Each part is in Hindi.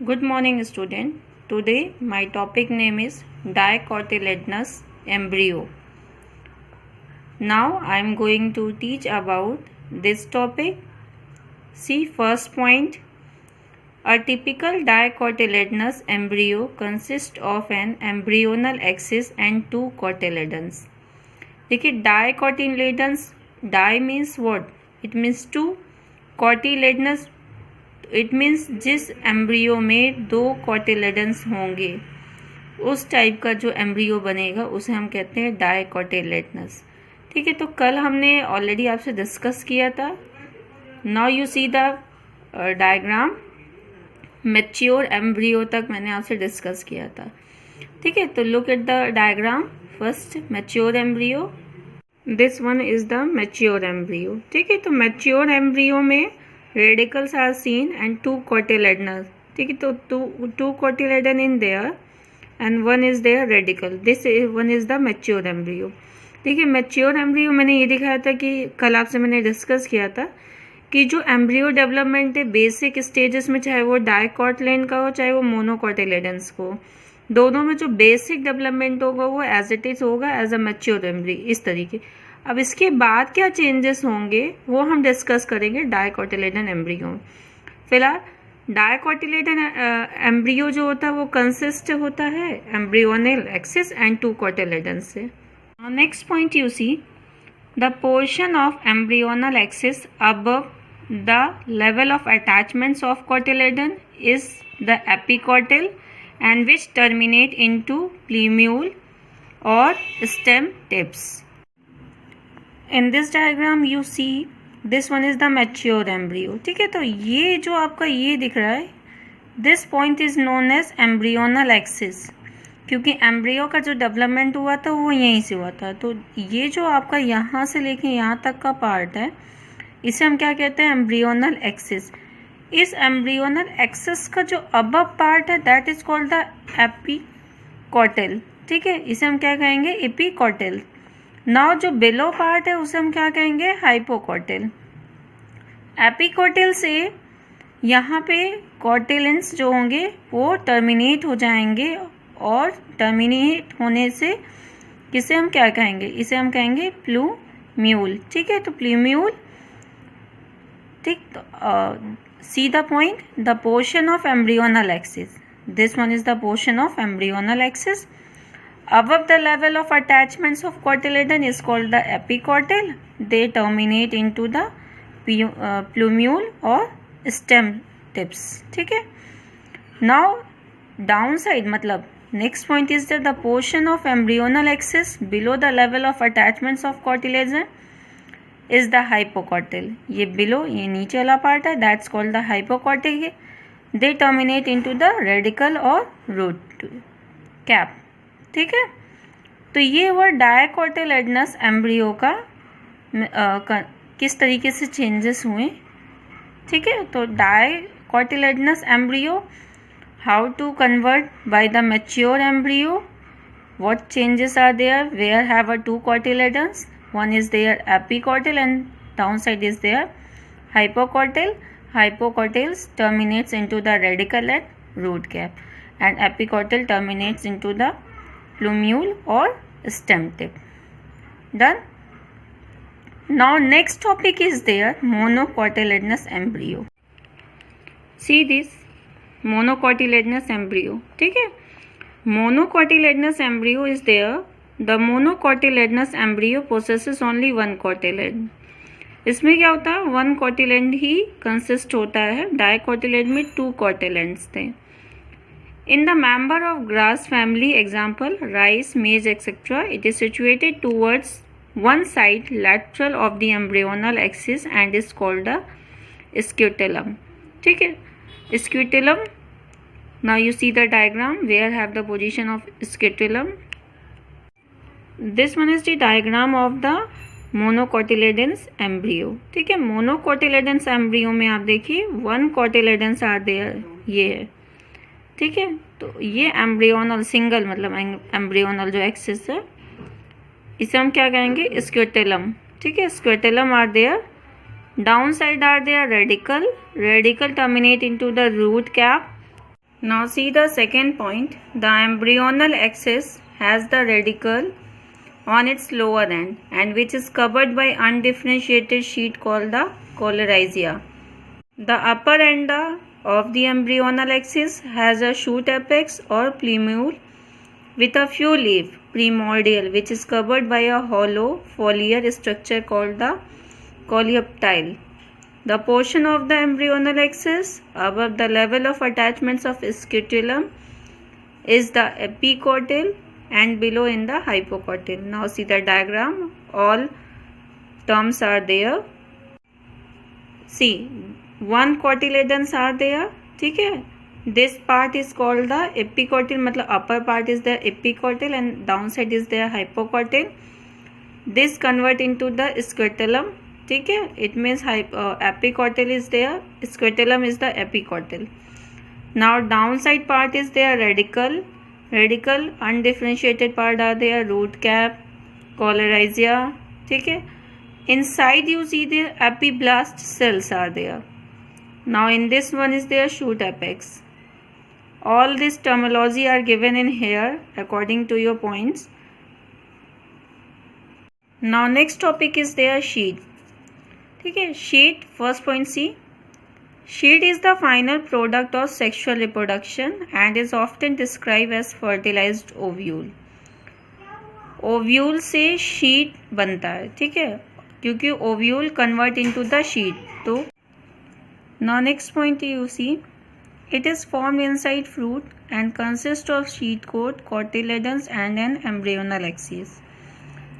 Good morning, student. Today my topic name is dicotyledonous embryo. Now I am going to teach about this topic. See first point. A typical dicotyledonous embryo consists of an embryonal axis and two cotyledons. देखिए dicotyledons, di means what? It means two. Cotyledonous it means जिस एम्ब्रियो में दो कॉटिलेडन्स होंगे उस टाइप का जो एम्ब्रियो बनेगा उसे हम कहते हैं डाइकोटिलेडनस. ठीक है, तो कल हमने ऑलरेडी आपसे डिस्कस किया था. Now you see the diagram. Mature embryo तक मैंने आपसे डिस्कस किया था. ठीक है, तो look at the diagram. First mature embryo, this one is the mature embryo. ठीक है, तो मैच्योर एम्ब्रियो में radicals are seen and two cotyledons. ठीक है, तो two cotyledon in there and one is their radical. This one is the mature embryo. ठीक है, mature embryo मैंने ये दिखाया था कि कल आपसे मैंने डिस्कस किया था कि जो एम्ब्रियो डेवलपमेंट है बेसिक स्टेजेस में, चाहे वो डाइकोटिलेडन का हो चाहे वो मोनोकोटिलेडन्स को, दोनों में जो बेसिक डेवलपमेंट होगा वो एज इट इज होगा एज अ मैच्योर एम्ब्रियो, इस तरीके. अब इसके बाद क्या चेंजेस होंगे वो हम डिस्कस करेंगे डाइकोटिलेडन एम्ब्रियो में. फिलहाल डाइकोटिलेडन एम्ब्रियो जो होता है वो कंसिस्ट होता है embryonal axis and two cotyledon से. Next point you see the portion of embryonal axis above the level of attachments of cotyledon is the epicotyl and which terminate into plumule और stem tips. In this diagram you see this one is the mature embryo. ठीक है, तो ये जो आपका ये दिख रहा है this point is known as embryonal axis, क्योंकि एम्ब्रियो का जो डेवलपमेंट हुआ था वो यहीं से हुआ था. तो ये जो आपका यहाँ से लेके यहाँ तक का पार्ट है इसे हम क्या कहते हैं? Embryonal axis. इस एम्ब्रियोनल एक्सिस का जो अबव पार्ट है that is called the epicotyl. ठीक है, इसे हम क्या कहेंगे? एपिकोटिल. नाउ जो बिलो पार्ट है उसे हम क्या कहेंगे? हाइपोकोटिल. एपिकोटिल से यहाँ पे कोटिलेंस जो होंगे वो टर्मिनेट हो जाएंगे और टर्मिनेट होने से किसे हम क्या कहेंगे? इसे हम कहेंगे प्लूम्यूल. ठीक है, तो प्लूम्यूल. ठीक, तो see the point, the portion of embryonal axis, this one is the portion of embryonal axis above the level of attachments of cotyledon is called the epicotyl. They terminate into the plumule or stem tips. ठीक है, now downside मतलब next point is that the portion of embryonal axis below the level of attachments of cotyledon is the hypocotyl. ये below, ये नीचे वाला पार्ट है, that's called the hypocotyl. They terminate into the radicle or root cap. ठीक है, तो ये हुआ डाइकोटिलेडनस एम्ब्रियो का किस तरीके से चेंजेस हुए. ठीक है, तो dicotyledonous embryo, how to convert by the mature embryo, what changes are there, where have a two cotyledons, one is there epicotyl and down side is there hypocotyl. Hypocotyls terminates into the radicle and root cap and epicotyl terminates into the plumule or stem tip. Done. Now next topic is there monocotyledonous embryo. See this monocotyledonous embryo. ठीक है, monocotyledonous embryo is there. The monocotyledonous embryo possesses only one cotyledon. इसमें क्या होता है? वन कोटिलेडन ही कंसिस्ट होता है. डाइकोटिलेडन में टू कोटिलेडन्स थे. In the member of grass family, example rice, maize, etc., it is situated towards one side lateral of the embryonal axis and is called the scutellum. ठीक है, scutellum. Now you see the diagram where have the position of scutellum. This one is the diagram of the monocotyledonous embryo. ठीक है, monocotyledonous embryo में आप देखिए one cotyledons are there. ये है. ठीक है, तो ये एम्ब्रियोनल सिंगल मतलब एम्ब्रियोनल जो एक्सिस है इसे हम क्या कहेंगे? स्क्यूटेलम. ठीक है, scutellum are there. Down side are there radical. Radical terminate into the root cap Now see the second point. The embryonal axis has the radicle on its lower end and which is covered by undifferentiated sheet called the caulerisia. The upper end of the embryonal axis has a shoot apex or plumule with a few leaves, primordial, which is covered by a hollow foliar structure called the coleoptile. The portion of the embryonal axis above the level of attachments of scutellum is the epicotyl and below in the hypocotyl. Now see the diagram. All terms are there. See, one cotyledons are there. ठीक है. This part is called the epicotyl. मतलब upper part is the epicotyl and downside is the hypocotyl. This convert into the scutellum. ठीक है. It means epicotyl is there. Scutellum is the epicotyl. Now downside part is their radicle. Radicle undifferentiated part are there. Root cap, caulerisia. ठीक है. Inside you see the epiblast cells are there. Now in this one is their shoot apex. All this terminology are given in here according to your points. Now next topic is their sheet. ठीक है. Sheet, first point see. Sheet is the final product of sexual reproduction and is often described as fertilized ovule. Ovule से शीट बनता है. ठीक है, क्योंकि ovule convert into the seed. तो now next point you see, it is formed inside fruit and consist of seed coat, cotyledons and an embryonal axis.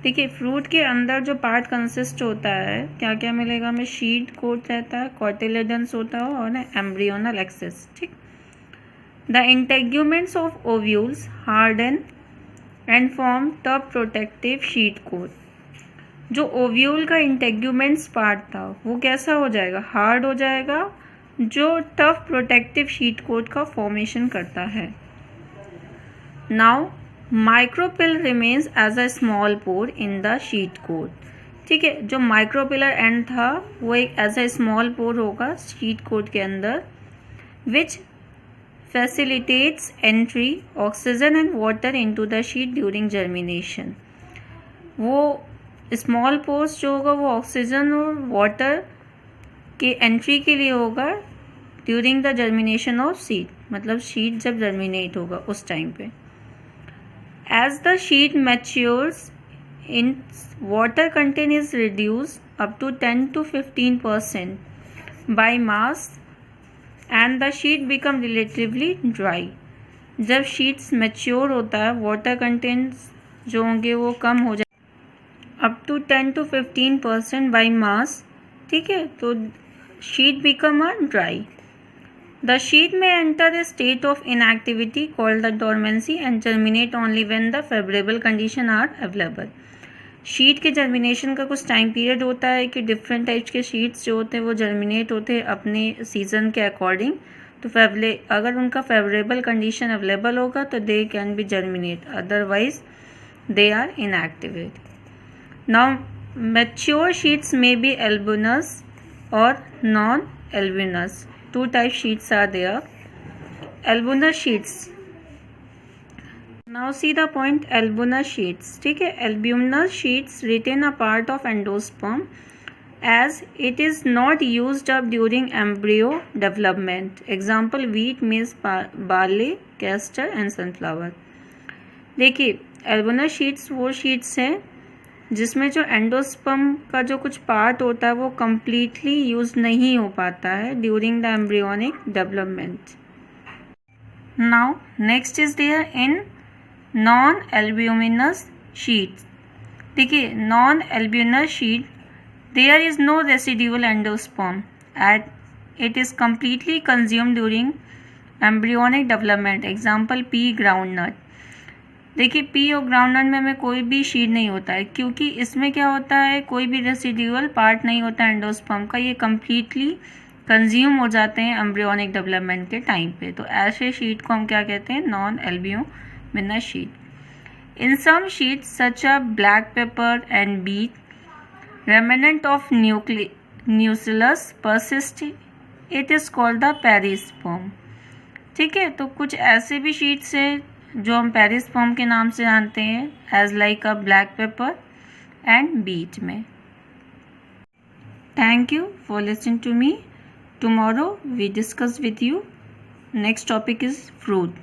देखिए, फ्रूट के अंदर जो पार्ट कंसिस्ट होता है, क्या क्या मिलेगा हमें? शीट कोट रहता है, कॉटिलेडन्स होता है और एम्ब्रियोनल एक्सिस. ठीक. The integuments of ovules harden and form tough protective seed coat. जो ओव्यूल का इंटेग्यूमेंट्स पार्ट था वो कैसा हो जाएगा? हार्ड हो जाएगा, जो टफ प्रोटेक्टिव शीट कोट का फॉर्मेशन करता है. Now micropyle remains as a small pore in the seed coat. ठीक है, जो माइक्रोपिलर एंड था वो एक एज अ स्मॉल पोर होगा शीट कोट के अंदर, विच facilitates entry oxygen and water into the sheet during germination. वो स्मॉल पोर्स जो होगा वो ऑक्सीजन और वाटर के एंट्री के लिए होगा during the germination of seed. मतलब शीट जब जर्मिनेट होगा उस टाइम पे. As the seed matures in water content is reduce up to 10 to 15% by mass and the seed become relatively dry. जब शीट्स मैच्योर होता है वाटर कंटेंट्स जो होंगे वो कम हो जाए up to 10 to 15% by mass. ठीक है, तो seed become a dry. The seed में enter the state of inactivity called the dormancy and germinate only when the favourable condition are available. Seed के जर्मिनेशन का कुछ टाइम पीरियड होता है कि डिफरेंट टाइप्स के शीट्स जो होते हैं वो जर्मिनेट होते हैं अपने सीजन के अकॉर्डिंग. तो अगर उनका फेवरेबल कंडीशन अवेलेबल होगा तो they can be germinate, otherwise they are inactivate. Now mature seeds may be albuminous और non albuminous. Two type seeds are there. Albuminous seeds. Now see the point, albunous sheets. ठीक है, albunous sheets retain a part of endosperm as it is not used up during embryo development. Example wheat, maize, barley, castor and sunflower. देखिए, albunous sheets वो sheets हैं जिसमें जो एंडोस्पर्म का जो कुछ पार्ट होता है वो completely यूज नहीं हो पाता है during the embryonic development. Now next is there in non albuminous seed. देखिए, non albuminous seed there is no residual endosperm at it is completely consume during embryonic development. Example pea groundnut. देखिए, पी और ग्राउंडनट में हमें कोई भी शीट नहीं होता है क्योंकि इसमें क्या होता है, कोई भी रेसिड्यूअल पार्ट नहीं होता एंडोस्पर्म का. ये कम्प्लीटली कंज्यूम हो जाते हैं एम्ब्रियोनिक डेवलपमेंट के टाइम पे. तो ऐसे शीट को हम क्या कहते हैं? Non albuminous sheet. In some sheets such as black pepper and beet, remnant of nucleus persist. It is called the perisperm. ठीक है, तो कुछ ऐसे भी शीट्स हैं जो हम पेरिस्पर्म के नाम से जानते हैं, as like a black pepper and beet में। Thank you for listening to me. Tomorrow we discuss with you. Next topic is fruit.